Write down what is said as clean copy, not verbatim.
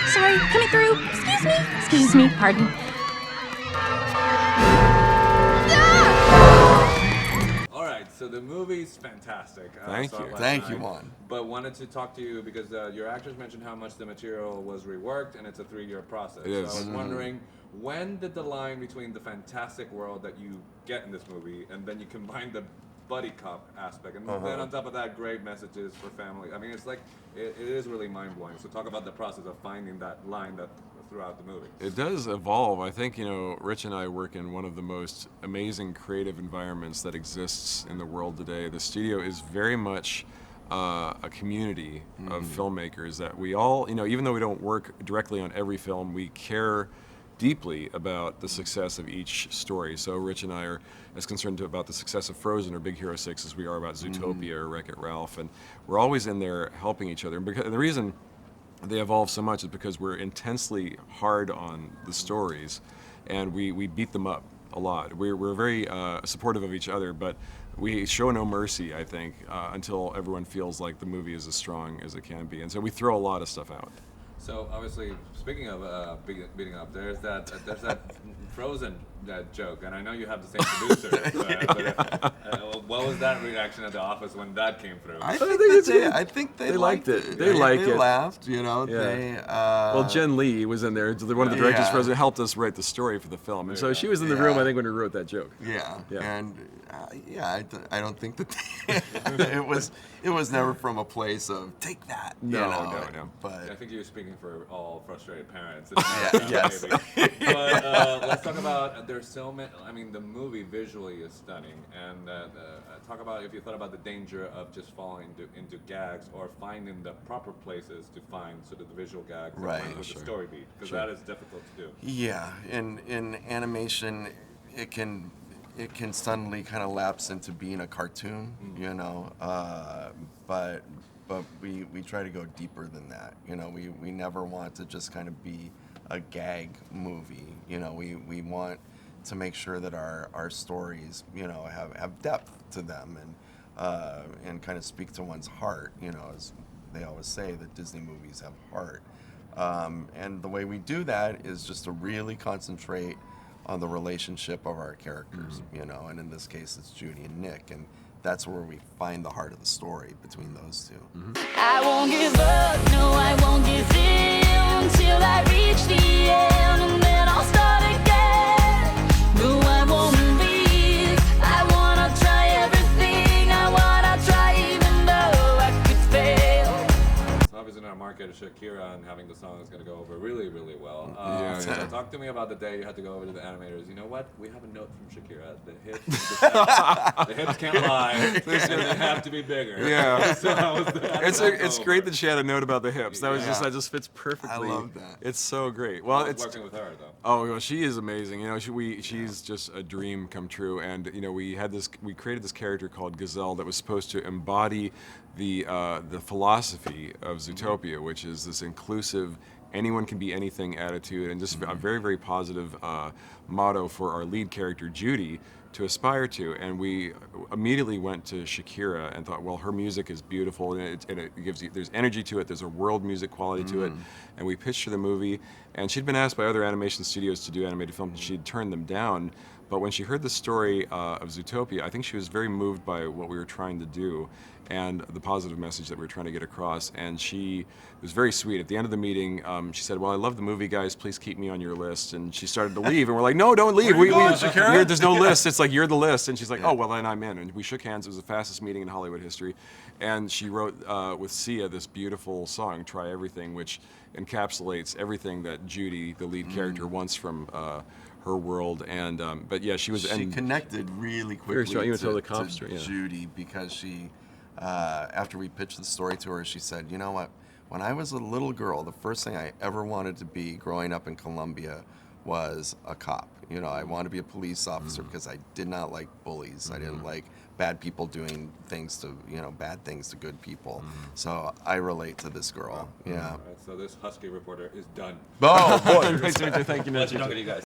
Sorry, coming through. Excuse me. Excuse me, pardon. All right, so the movie's fantastic. Thank Saw you. it last Thank you, night, Juan. But wanted to talk to you because your actors mentioned how much the material was reworked, and it's a 3-year process. It is. So I was wondering, when did the line between the fantastic world that you get in this movie, and then you combine the buddy cop aspect, and then on top of that, great messages for family. I mean, it's like it is really mind blowing. So talk about the process of finding that line that throughout the movie. It does evolve. I think, Rich and I work in one of the most amazing creative environments that exists in the world today. The studio is very much a community of filmmakers that we all, even though we don't work directly on every film, we care deeply about the success of each story. So Rich and I are as concerned about the success of Frozen or Big Hero 6 as we are about Zootopia or Wreck-It Ralph, and we're always in there helping each other. And the reason they evolve so much is because we're intensely hard on the stories, and we beat them up a lot. We're very supportive of each other, but we show no mercy, I think, until everyone feels like the movie is as strong as it can be. And so we throw a lot of stuff out. So obviously, speaking of beating up, there's that Frozen joke, and I know you have the same producer. What was that reaction at the office when that came through? I think they liked it. They laughed. Yeah. They. Well, Jen Lee was in there. One of the directors for Frozen helped us write the story for the film, and so she was in the room, I think, when we wrote that joke. Yeah. And I don't think that it was never from a place of take that. No. But I think you're speaking for all frustrated parents. yes. But let's talk about there's so many. I mean, the movie visually is stunning, and talk about if you thought about the danger of just falling into gags or finding the proper places to find sort of the visual gags with the story beat, because that is difficult to do. Yeah, in animation, it can suddenly kind of lapse into being a cartoon, but we try to go deeper than that. We never want to just kind of be a gag movie. We want to make sure that our stories, have depth to them and kind of speak to one's heart. As they always say that Disney movies have heart. And the way we do that is just to really concentrate on the relationship of our characters, and in this case it's Judy and Nick, and that's where we find the heart of the story between those two. I won't give up, no, I won't give in till I reach the end, and then I'll start again. No, I won't leave. I wanna try everything. I wanna try even though I could fail. So obviously in our market, Shakira and having the song is going to go over really, really well. Yeah. Talk to me about the day you had to go over to the animators. You know what? We have a note from Shakira. The hips can't lie. They have to be bigger. Yeah. So how was that? It's great that she had a note about the hips. That was that just fits perfectly. I love that. It's so great. Well, it's working with her though. Oh, well, she is amazing. She's just a dream come true. And we created this character called Gazelle that was supposed to embody the philosophy of Zootopia, which is this inclusive, anyone can be anything attitude, and just a very, very positive motto for our lead character Judy to aspire to. And we immediately went to Shakira and thought, well, her music is beautiful, and it gives you, there's energy to it, there's a world music quality to it. And we pitched her the movie, and she'd been asked by other animation studios to do animated films, and she'd turned them down. But when she heard the story of Zootopia, I think she was very moved by what we were trying to do and the positive message that we were trying to get across. And she was very sweet. At the end of the meeting, she said, well, I love the movie, guys. Please keep me on your list. And she started to leave. And we're like, no, don't leave. There's no list. It's like, you're the list. And she's like, oh, well, then I'm in. And we shook hands. It was the fastest meeting in Hollywood history. And she wrote with Sia this beautiful song, Try Everything, which encapsulates everything that Judy, the lead character, wants from her world. And but yeah, she connected really quickly to Judy, because she after we pitched the story to her, she said, you know what, when I was a little girl, the first thing I ever wanted to be growing up in Colombia was a cop. I wanted to be a police officer because I did not like bullies. I didn't like bad people doing things to, bad things to good people. So I relate to this girl. Yeah. All right, so this husky reporter is done. Oh boy. Thank you, Let's talk to you guys.